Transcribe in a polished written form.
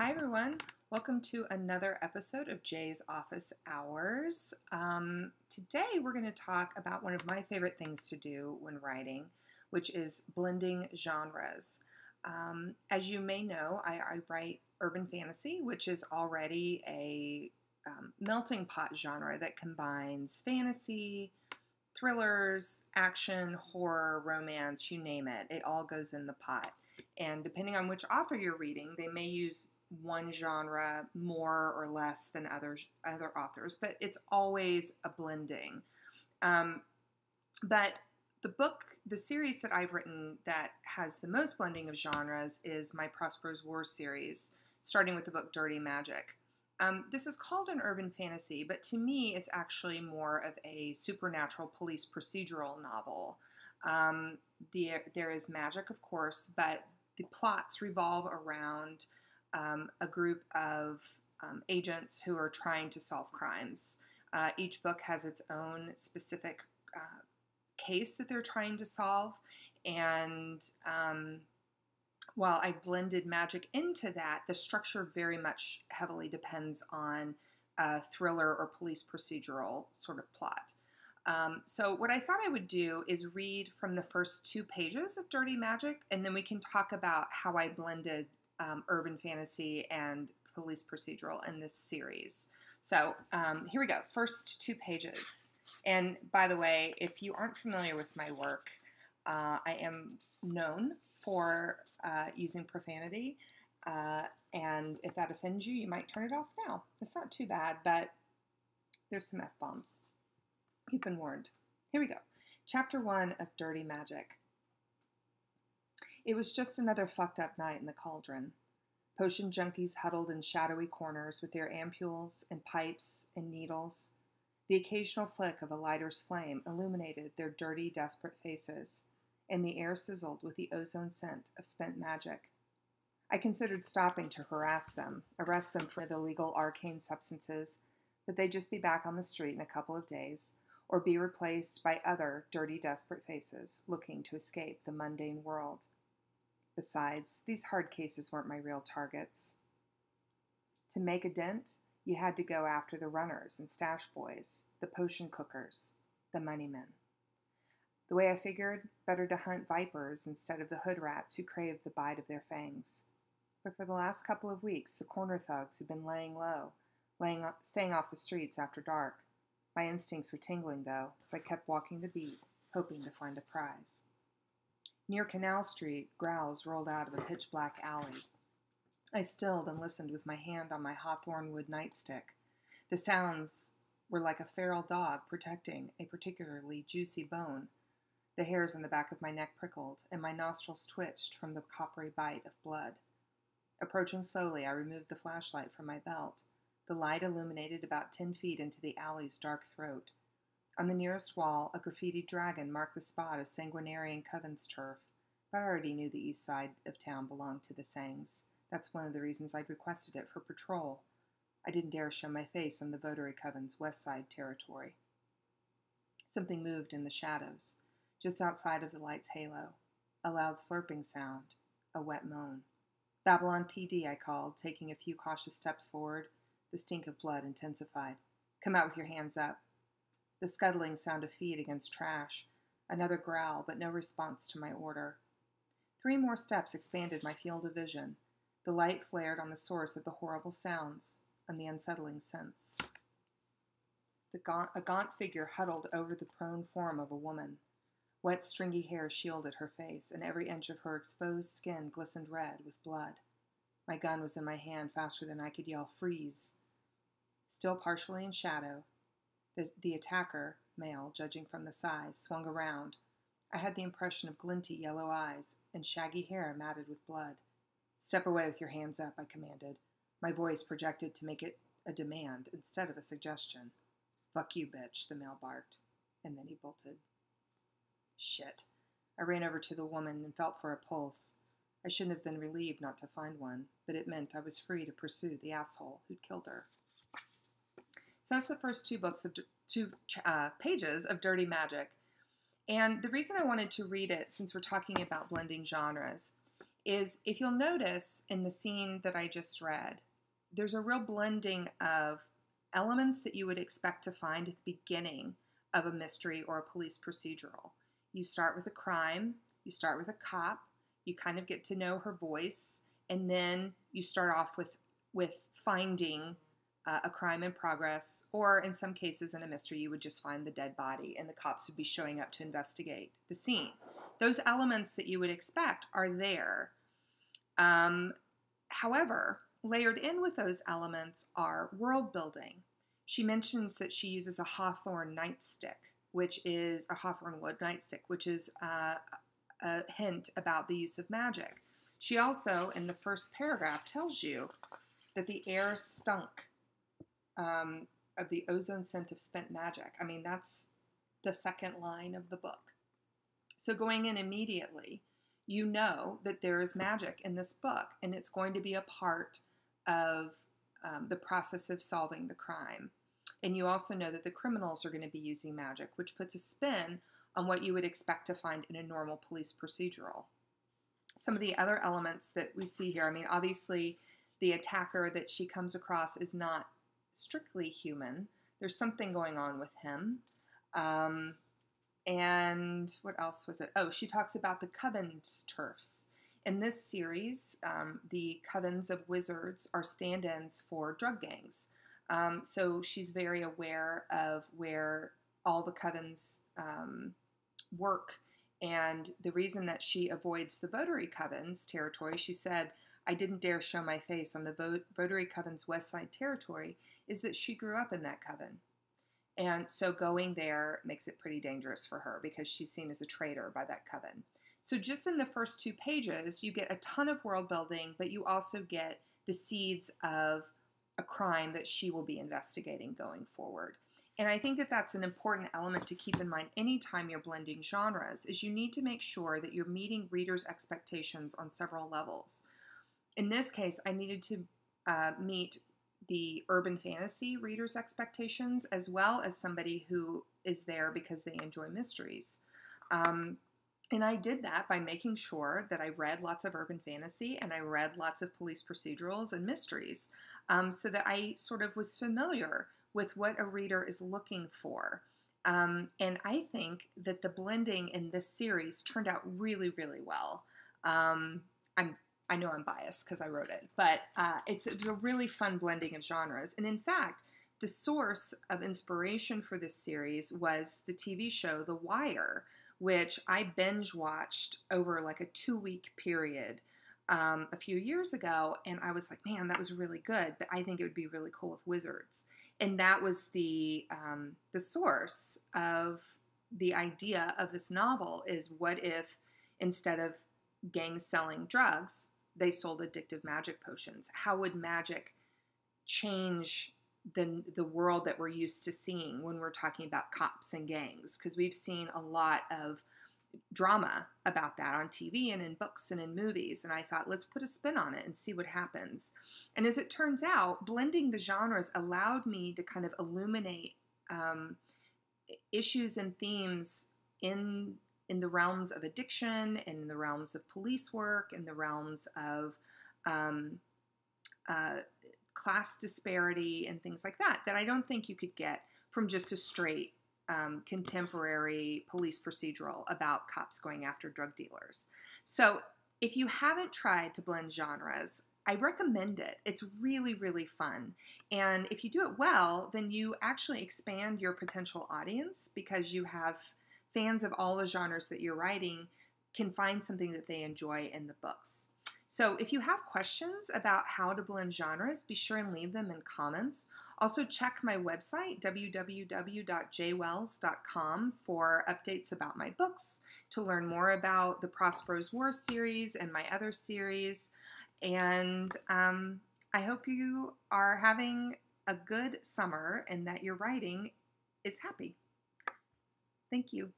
Hi everyone, welcome to another episode of Jay's Office Hours. Today we're going to talk about one of my favorite things to do when writing, which is blending genres. As you may know, I write urban fantasy, which is already a melting pot genre that combines fantasy, thrillers, action, horror, romance, you name it. It all goes in the pot. And depending on which author you're reading, they may use one genre more or less than other authors, but it's always a blending. But the series that I've written that has the most blending of genres is my Prospero's War series, starting with the book Dirty Magic. This is called an urban fantasy, but to me it's actually more of a supernatural police procedural novel. There is magic, of course, but the plots revolve around a group of agents who are trying to solve crimes. Each book has its own specific case that they're trying to solve, and while I blended magic into that, the structure very much heavily depends on a thriller or police procedural sort of plot. So what I thought I would do is read from the first 2 pages of Dirty Magic, and then we can talk about how I blended urban fantasy and police procedural in this series. So here we go, first 2 pages. And by the way, if you aren't familiar with my work, I am known for using profanity, and if that offends you, you might turn it off now. It's not too bad, but there's some F-bombs. You've been warned. Here we go. Chapter 1 of Dirty Magic. It was just another fucked up night in the cauldron. Potion junkies huddled in shadowy corners with their ampules and pipes and needles. The occasional flick of a lighter's flame illuminated their dirty, desperate faces, and the air sizzled with the ozone scent of spent magic. I considered stopping to harass them, arrest them for illegal arcane substances, but they'd just be back on the street in a couple of days, or be replaced by other dirty, desperate faces looking to escape the mundane world. Besides, these hard cases weren't my real targets. To make a dent, you had to go after the runners and stash boys, the potion cookers, the moneymen. The way I figured, better to hunt vipers instead of the hood rats who craved the bite of their fangs. But for the last couple of weeks, the corner thugs had been laying low, staying off the streets after dark. My instincts were tingling, though, so I kept walking the beat, hoping to find a prize. Near Canal Street, growls rolled out of a pitch-black alley. I stilled and listened with my hand on my hawthorn wood nightstick. The sounds were like a feral dog protecting a particularly juicy bone. The hairs on the back of my neck prickled, and my nostrils twitched from the coppery bite of blood. Approaching slowly, I removed the flashlight from my belt. The light illuminated about 10 feet into the alley's dark throat. On the nearest wall, a graffitied dragon marked the spot as Sanguinarian Coven's turf, but I already knew the east side of town belonged to the Sangs. That's one of the reasons I'd requested it for patrol. I didn't dare show my face on the Votary Coven's west side territory. Something moved in the shadows, just outside of the light's halo. A loud slurping sound, a wet moan. Babylon PD, I called, taking a few cautious steps forward. The stink of blood intensified. Come out with your hands up. The scuttling sound of feet against trash. Another growl, but no response to my order. 3 more steps expanded my field of vision. The light flared on the source of the horrible sounds, and the unsettling scents. A gaunt figure huddled over the prone form of a woman. Wet, stringy hair shielded her face, and every inch of her exposed skin glistened red with blood. My gun was in my hand faster than I could yell, "Freeze!" Still partially in shadow, the attacker, male, judging from the size, swung around. I had the impression of glinty yellow eyes and shaggy hair matted with blood. "Step away with your hands up," I commanded, my voice projected to make it a demand instead of a suggestion. "Fuck you, bitch," the male barked, and then he bolted. Shit. I ran over to the woman and felt for a pulse. I shouldn't have been relieved not to find one, but it meant I was free to pursue the asshole who'd killed her. So that's the first 2 pages of Dirty Magic. And the reason I wanted to read it, since we're talking about blending genres, is if you'll notice in the scene that I just read, there's a real blending of elements that you would expect to find at the beginning of a mystery or a police procedural. You start with a crime, you start with a cop, you kind of get to know her voice, and then you start off with finding a crime in progress, or in some cases in a mystery, you would just find the dead body and the cops would be showing up to investigate the scene. Those elements that you would expect are there. However, layered in with those elements are world building. She mentions that she uses a hawthorn nightstick, which is a hawthorn wood nightstick, which is a hint about the use of magic. She also, in the first paragraph, tells you that the air stunk of the ozone scent of spent magic. I mean, that's the second line of the book. So going in immediately, you know that there is magic in this book, and it's going to be a part of the process of solving the crime. And you also know that the criminals are going to be using magic, which puts a spin on what you would expect to find in a normal police procedural. Some of the other elements that we see here, I mean, obviously the attacker that she comes across is not strictly human. There's something going on with him. And what else was it? Oh, she talks about the covens turfs. In this series, the covens of wizards are stand-ins for drug gangs. So she's very aware of where all the covens work. And the reason that she avoids the votary covens territory, she said, I didn't dare show my face on the votary coven's west side territory, is that she grew up in that coven. And so going there makes it pretty dangerous for her because she's seen as a traitor by that coven. So just in the first 2 pages, you get a ton of world building, but you also get the seeds of a crime that she will be investigating going forward. And I think that that's an important element to keep in mind anytime you're blending genres, is you need to make sure that you're meeting readers' expectations on several levels. In this case, I needed to meet the urban fantasy readers' expectations, as well as somebody who is there because they enjoy mysteries. And I did that by making sure that I read lots of urban fantasy and I read lots of police procedurals and mysteries, so that I sort of was familiar with what a reader is looking for. And I think that the blending in this series turned out really, really well. I know I'm biased because I wrote it, but it was a really fun blending of genres. And in fact, the source of inspiration for this series was the TV show The Wire, which I binge watched over like a 2-week period a few years ago. And I was like, man, that was really good, but I think it would be really cool with wizards. And that was the source of the idea of this novel, is what if instead of gangs selling drugs, they sold addictive magic potions? How would magic change the world that we're used to seeing when we're talking about cops and gangs? Because we've seen a lot of drama about that on TV and in books and in movies. And I thought, let's put a spin on it and see what happens. And as it turns out, blending the genres allowed me to kind of illuminate issues and themes in the realms of addiction, in the realms of police work, in the realms of class disparity and things like that, that I don't think you could get from just a straight contemporary police procedural about cops going after drug dealers. So if you haven't tried to blend genres, I recommend it. It's really, really fun. And if you do it well, then you actually expand your potential audience, because you have fans of all the genres that you're writing can find something that they enjoy in the books. So if you have questions about how to blend genres, be sure and leave them in comments. Also check my website, www.jayewells.com, for updates about my books, to learn more about the Prospero's War series and my other series. And I hope you are having a good summer and that your writing is happy. Thank you.